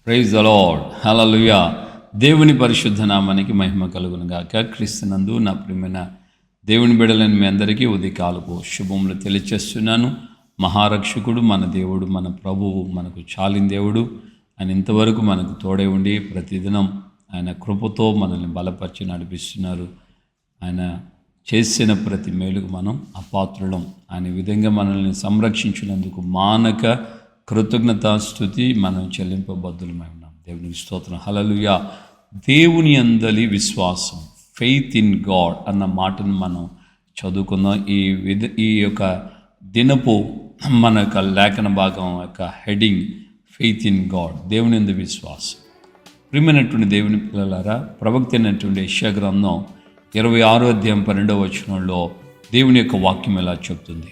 Praise the lord, హల్లెలూయా. దేవుని పరిశుద్ధ నామానికి మహిమ కలుగును గాక. క్రీస్తునందు నా ప్రియమైన దేవుని బిడ్డలని మీ అందరికీ ఉదయకాలపు శుభములు తెలియచేస్తున్నాను. మహారక్షకుడు మన దేవుడు, మన ప్రభువు, మనకు చాలిన దేవుడు. ఆయన ఇంతవరకు మనకు తోడే ఉండి ప్రతిదినం ఆయన కృపతో మనల్ని బలపరిచి నడిపిస్తున్నారు. ఆయన చేసిన ప్రతి మేలుకు మనం అపాత్రులం. ఆయన విధంగా మనల్ని సంరక్షించినందుకు మానక కృతజ్ఞతాస్తుతి మనం చెల్లింపబద్దులమై ఉన్నాం. దేవునికి స్తోత్రం, హల్లెలూయా. దేవుని అందలి విశ్వాసం, ఫెయిత్ ఇన్ గాడ్ అన్న మాటను మనం చదువుకుందాం. ఈ యొక్క దినపు మన యొక్క లేఖన భాగం యొక్క హెడింగ్ ఫెయిత్ ఇన్ గాడ్, దేవుని యందు విశ్వాసం. ప్రియమైనటువంటి దేవుని పిల్లలారా, ప్రవక్త అయినటువంటి యెషయా గ్రంథం 26వ అధ్యాయం 12వ వచనంలో దేవుని యొక్క వాక్యం ఎలా చెప్తుంది: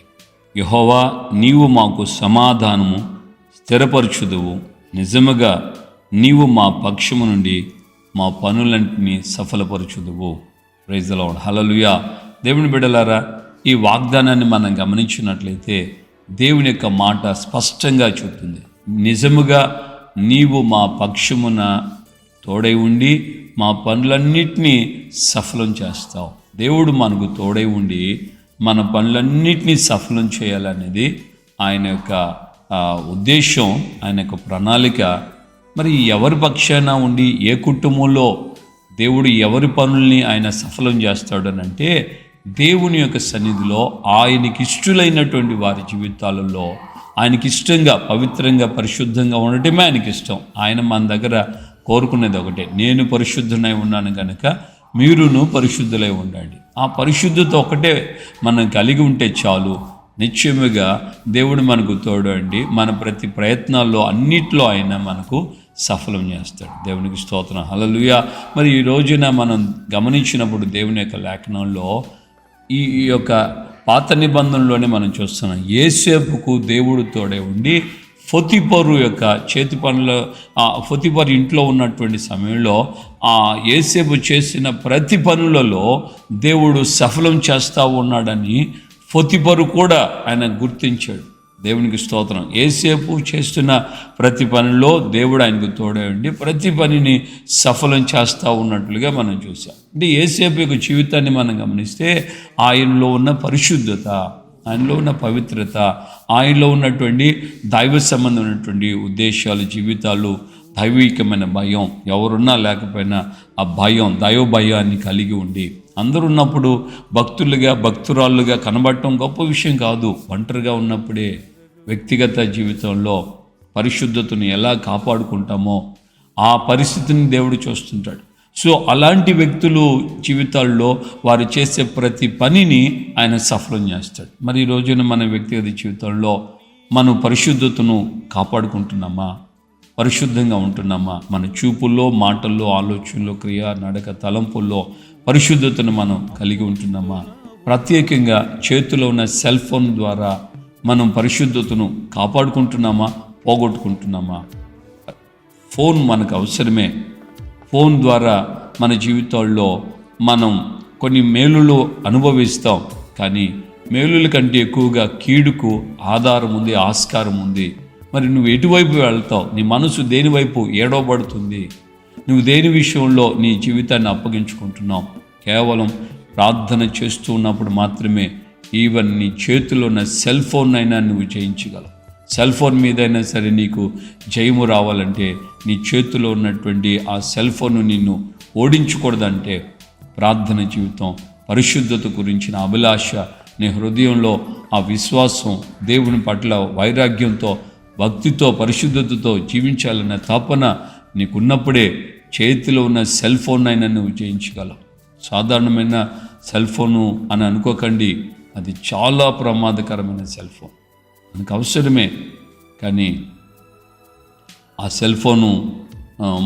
యెహోవా, నీవు మాకు సమాధానము స్థిరపరచుదువు, నిజముగా నీవు మా పక్షము నుండి మా పనులన్నింటినీ సఫలపరచుదువు. ప్రైజ్ ది లార్డ్, హల్లెలూయా. దేవుని బిడ్డలారా, ఈ వాగ్దానాన్ని మనం గమనించినట్లయితే దేవుని యొక్క మాట స్పష్టంగా చెప్తుంది. నిజముగా నీవు మా పక్షమున తోడై ఉండి మా పనులన్నిటినీ సఫలం చేస్తావు. దేవుడు మనకు తోడై ఉండి మన పనులన్నిటినీ సఫలం చేయాలనేది ఆయన యొక్క ఉద్దేశం, ఆయన యొక్క ప్రణాళిక. మరి ఎవరి పక్షాన ఉండి ఏ కుటుంబంలో దేవుడు ఎవరి పనుల్ని ఆయన సఫలం చేస్తాడు అని అంటే, దేవుని యొక్క సన్నిధిలో ఆయనకి ఇష్టలైనటువంటి వారి జీవితాలలో ఆయనకి ఇష్టంగా, పవిత్రంగా, పరిశుద్ధంగా ఉండటమే ఆయనకి ఇష్టం. ఆయన మన దగ్గర కోరుకునేది ఒకటే: నేను పరిశుద్ధునై ఉన్నాను కనుక మీరును పరిశుద్ధులై ఉండండి. ఆ పరిశుద్ధత ఒకటే మనం కలిగి ఉంటే చాలు. నిశ్చయముగా దేవుడు మనకు తోడు అండి. మన ప్రతి ప్రయత్నాల్లో అన్నిట్లో ఆయన మనకు సఫలం చేస్తాడు. దేవునికి స్తోత్రం, హల్లెలూయా. మరి ఈ రోజున మనం గమనించినప్పుడు దేవుని యొక్క లేఖనంలో ఈ యొక్క పాత నిబంధనలోనే మనం చూస్తున్నాం. యోసేపుకు దేవుడు తోడే ఉండి పొతిఫరు యొక్క చేతి పనులు, పొతిఫరు ఇంట్లో ఉన్నటువంటి సమయంలో యోసేపు చేసిన ప్రతి పనులలో దేవుడు సఫలం చేస్తూ ఉన్నాడని పొతిఫరు కూడా ఆయన గుర్తించాడు. దేవునికి స్తోత్రం. యోసేపు చేస్తున్న ప్రతి పనిలో దేవుడు ఆయనకు తోడే ఉండి ప్రతి పనిని సఫలం చేస్తూ ఉన్నట్లుగా మనం చూసాం. అంటే యోసేపు యొక్క జీవితాన్ని మనం గమనిస్తే ఆయనలో ఉన్న పరిశుద్ధత, ఆయనలో ఉన్న పవిత్రత, ఆయనలో ఉన్నటువంటి దైవ సంబంధమైనటువంటి ఉద్దేశాలు, జీవితాలు, దైవికమైన భయం, ఎవరున్నా లేకపోయినా ఆ భయం, దైవ భయాన్ని కలిగి ఉండి అందరూ ఉన్నప్పుడు భక్తులుగా, భక్తురాళ్ళుగా కనబడటం గొప్ప విషయం కాదు. ఒంటరిగా ఉన్నప్పుడే వ్యక్తిగత జీవితంలో పరిశుద్ధతను ఎలా కాపాడుకుంటామో ఆ పరిస్థితిని దేవుడు చూస్తుంటాడు. సో అలాంటి వ్యక్తులు జీవితాల్లో వారు చేసే ప్రతి పనిని ఆయన సఫలం చేస్తాడు. మరి ఈ రోజున మన వ్యక్తిగత జీవితంలో మనం పరిశుద్ధతను కాపాడుకుంటున్నామా? పరిశుద్ధంగా ఉంటున్నామా? మన చూపుల్లో, మాటల్లో, ఆలోచనలో, క్రియ, నడక, తలంపుల్లో పరిశుద్ధతను మనం కలిగి ఉంటున్నామా? ప్రత్యేకంగా చేతిలో ఉన్న సెల్ ఫోన్ ద్వారా మనం పరిశుద్ధతను కాపాడుకుంటున్నామా, పోగొట్టుకుంటున్నామా? ఫోన్ మనకు అవసరమే. ఫోన్ ద్వారా మన జీవితాల్లో మనం కొన్ని మేలులు అనుభవిస్తాం, కానీ మేలుల కంటే ఎక్కువగా కీడుకు ఆధారం ఉంది, ఆస్కారం ఉంది. మరి నువ్వు ఎటువైపు వెళ్తావు? నీ మనసు దేనివైపు ఏడవబడుతుంది? నువ్వు దేని విషయంలో నీ జీవితాన్ని అప్పగించుకుంటున్నావు? కేవలం ప్రార్థన చేస్తూ ఉన్నప్పుడు మాత్రమే ఈవెన్ నీ చేతిలో ఉన్న సెల్ ఫోన్ అయినా నువ్వు జయించగలవు. సెల్ ఫోన్ మీదైనా సరే నీకు జయము రావాలంటే నీ చేతిలో ఉన్నటువంటి ఆ సెల్ ఫోన్ నిన్ను ఓడించకూడదంటే ప్రార్థన జీవితం, పరిశుద్ధత గురించిన అభిలాష, నీ హృదయంలో ఆ విశ్వాసం, దేవుని పట్ల వైరాగ్యంతో, భక్తితో, పరిశుద్ధతతో జీవించాలన్న తపన నీకున్నప్పుడే చేతిలో ఉన్న సెల్ ఫోన్ అయినా నువ్వు జయించగలవు. సాధారణమైన సెల్ ఫోను అని అనుకోకండి, అది చాలా ప్రమాదకరమైన సెల్ ఫోన్. మనకు అవసరమే, కానీ ఆ సెల్ ఫోను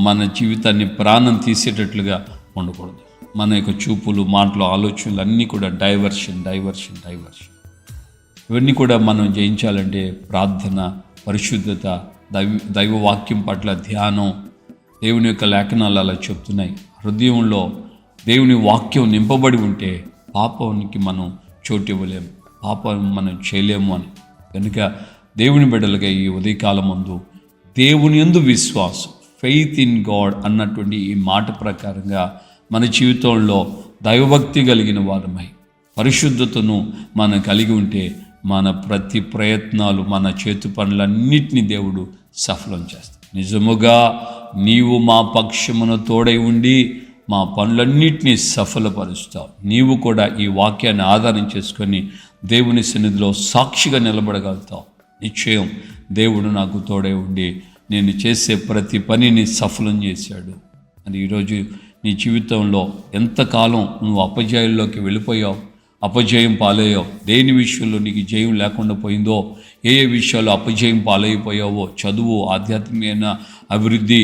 మన జీవితాన్ని ప్రాణం తీసేటట్లుగా ఉండకూడదు. మన యొక్క చూపులు, మాటలు, ఆలోచనలు అన్నీ కూడా డైవర్షన్. ఇవన్నీ కూడా మనం జయించాలంటే ప్రార్థన, పరిశుద్ధత, దైవ వాక్యం పట్ల ధ్యానం. దేవుని యొక్క లేఖనాలు అలా చెప్తున్నాయి. హృదయంలో దేవుని వాక్యం నింపబడి ఉంటే పాపానికి మనం చోటు ఇవ్వలేము, పాపం మనం చేయలేము అని. కనుక దేవుని బిడ్డలుగా ఈ ఉదయకాలం ముందు దేవుని యందు విశ్వాసం, ఫెయిత్ ఇన్ గాడ్ అన్నటువంటి ఈ మాట ప్రకారంగా మన జీవితంలో దైవభక్తి కలిగిన వారమై పరిశుద్ధతను మనం కలిగి ఉంటే మన ప్రతి ప్రయత్నాలు, మన చేతు పనులన్నిటినీ దేవుడు సఫలం చేస్తాడు. నిజముగా నీవు మా పక్షమున తోడై ఉండి మా పనులన్నిటినీ సఫలపరుస్తావు. నీవు కూడా ఈ వాక్యాన్ని ఆధారం చేసుకొని దేవుని సన్నిధిలో సాక్షిగా నిలబడగలుగుతావు. నిశ్చయం దేవుడు నాకు తోడై ఉండి నేను చేసే ప్రతి పనిని సఫలం చేశాడు అని. ఈరోజు నీ జీవితంలో ఎంతకాలం నువ్వు అపజయాల్లోకి వెళ్ళిపోయావు, అపజయం పాలయ్యావు, దేని విషయంలో నీకు జయం లేకుండా పోయిందో, ఏ విషయాల్లో అపజయం పాలైపోయావో, చదువు, ఆధ్యాత్మికమైన అభివృద్ధి,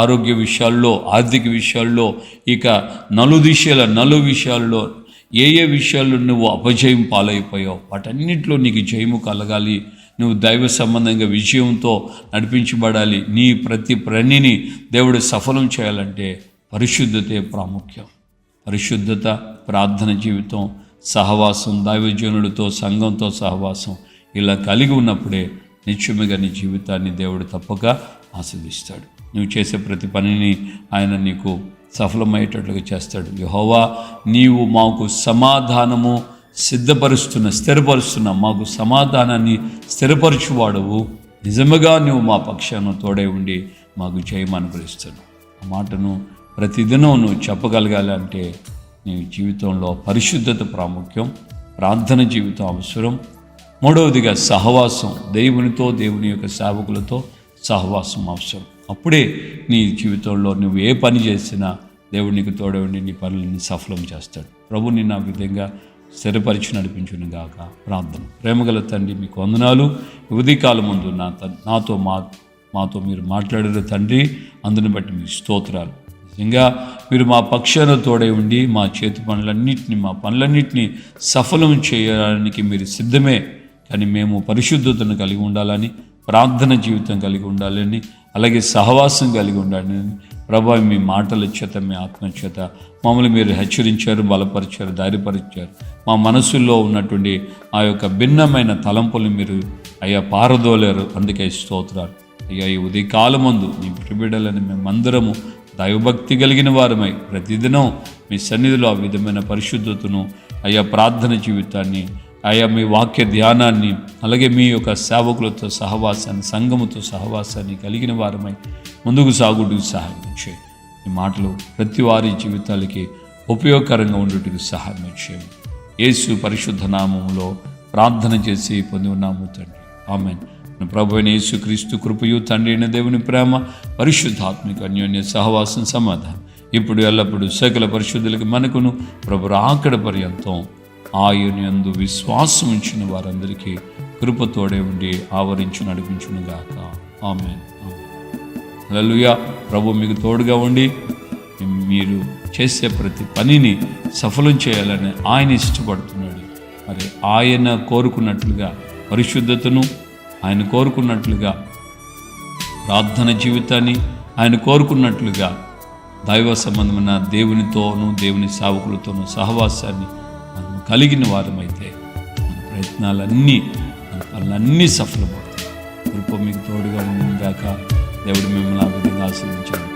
ఆరోగ్య విషయాల్లో, ఆర్థిక విషయాల్లో, ఇక నలు విషయాల్లో ఏ విషయాల్లో నువ్వు అపజయం పాలైపోయావు, వాటన్నిటిలో నీకు జయము కలగాలి. నువ్వు దైవ సంబంధంగా విజయంతో నడిపించబడాలి. నీ ప్రతి పనిని దేవుడు సఫలం చేయాలంటే పరిశుద్ధతే ప్రాముఖ్యం. పరిశుద్ధత, ప్రార్థన జీవితం, సహవాసం, దైవజనులతో, సంఘంతో సహవాసం ఇలా కలిగి ఉన్నప్పుడే నిత్యముగా నీ జీవితాన్ని దేవుడు తప్పక ఆస్వాదిస్తాడు. నువ్వు చేసే ప్రతి పనిని ఆయన నీకు సఫలమయ్యేటట్లుగా చేస్తాడు. యెహోవా, నీవు మాకు సమాధానము స్థిరపరుస్తున్న మాకు సమాధానాన్ని స్థిరపరచువాడవు. నిజముగా నువ్వు మా పక్షాన తోడై ఉండి మాకు జయం అనుగ్రహిస్తాడు. ఆ మాటను ప్రతిదినం నువ్వు చెప్పగలగాలి అంటే నీ జీవితంలో పరిశుద్ధత ప్రాముఖ్యం, ప్రార్థన జీవితం అవసరం. మూడవదిగా సహవాసం, దేవునితో, దేవుని యొక్క సేవకులతో సహవాసం అవసరం. అప్పుడే నీ జీవితంలో నువ్వు ఏ పని చేసినా దేవుడు నీకు తోడై ఉండి నీ పనులని సఫలం చేస్తాడు. ప్రభు నిన్ను ఆ విధంగా స్థిరపరిచి నడిపించును గాక. ప్రార్థన. ప్రేమగల తండ్రి, మీకు వందనాలు. ఉదయకాలం ముందు మాతో మీరు మాట్లాడారు తండ్రి, అందుని బట్టి మీకు స్తోత్రాలు. నిజంగా మీరు మా పక్షాన తోడై ఉండి మా చేతి మా పనులన్నింటినీ సఫలం చేయడానికి మీరు సిద్ధమే. కానీ మేము పరిశుద్ధతను కలిగి ఉండాలని, ప్రార్థన జీవితం కలిగి ఉండాలని, అలాగే సహవాసం కలిగి ఉండాలని ప్రభా, మీ మాటల చేత, మీ ఆత్మ చేత మమ్మల్ని మీరు హెచ్చరించారు, బలపరిచారు, ధైర్యపరిచారు. మా మనసుల్లో ఉన్నటువంటి ఆ యొక్క భిన్నమైన తలంపులు మీరు అయ్యా పారదోలేరు. అందుకే స్తోత్రాలు అయ్యా. ఈ ఉదయకాలం ముందు మీ ప్రిబిడలని మేమందరము దైవభక్తి కలిగిన వారమై ప్రతిదినం మీ సన్నిధిలో ఆ విధమైన పరిశుద్ధతను, అయ్యా ప్రార్థన జీవితాన్ని, అయ్యా మీ వాక్య ధ్యానాన్ని, అలాగే మీ యొక్క సేవకులతో సహవాసాన్ని, సంఘముతో సహవాసాన్ని కలిగిన వారమై ముందుకు సాగుటకు సహాయం చేయండి. ఈ మాటలు ప్రతి వారి జీవితాలకి ఉపయోగకరంగా ఉండేటికి సహాయం చేయండి. యేసు పరిశుద్ధ నామములో ప్రార్థన చేసి పొంది ఉన్నాము తండ్రి. ఆమేన్. ప్రభు అయిన యేసుక్రీస్తు కృపయు, తండ్రి అయిన దేవుని ప్రేమ, పరిశుద్ధాత్మిక అన్యోన్య సహవాసం, సమాధానం ఇప్పుడు ఎల్లప్పుడూ సకల పరిశుద్ధులకి మనకును ప్రభు రాకడ పర్యంతం ఆయన యందు విశ్వాసం ఉంచిన వారందరికీ కృపతోడే ఉండి ఆవరించి నడిపించును గాక. ఆమేన్. హల్లెలూయా. ప్రభు మీకు తోడుగా ఉండి మీరు చేసే ప్రతి పనిని సఫలం చేయాలని ఆయన ఇష్టపడుతున్నాడు. మరి ఆయన కోరుకున్నట్లుగా పరిశుద్ధతను, ఆయన కోరుకున్నట్లుగా ప్రార్థన జీవితాన్ని, ఆయన కోరుకున్నట్లుగా దైవ సంబంధమైన దేవునితోనూ, దేవుని సేవకులతోనూ సహవాసాన్ని మనం కలిగిన వారమైతే మన ప్రయత్నాలన్నీ, మన పనులన్నీ సఫలమవుతాయి. కృప మీకు తోడుగా ఉందాక దేవుడు మిమ్మల్ని ఆ విధంగా ఆశీర్వదించాడు.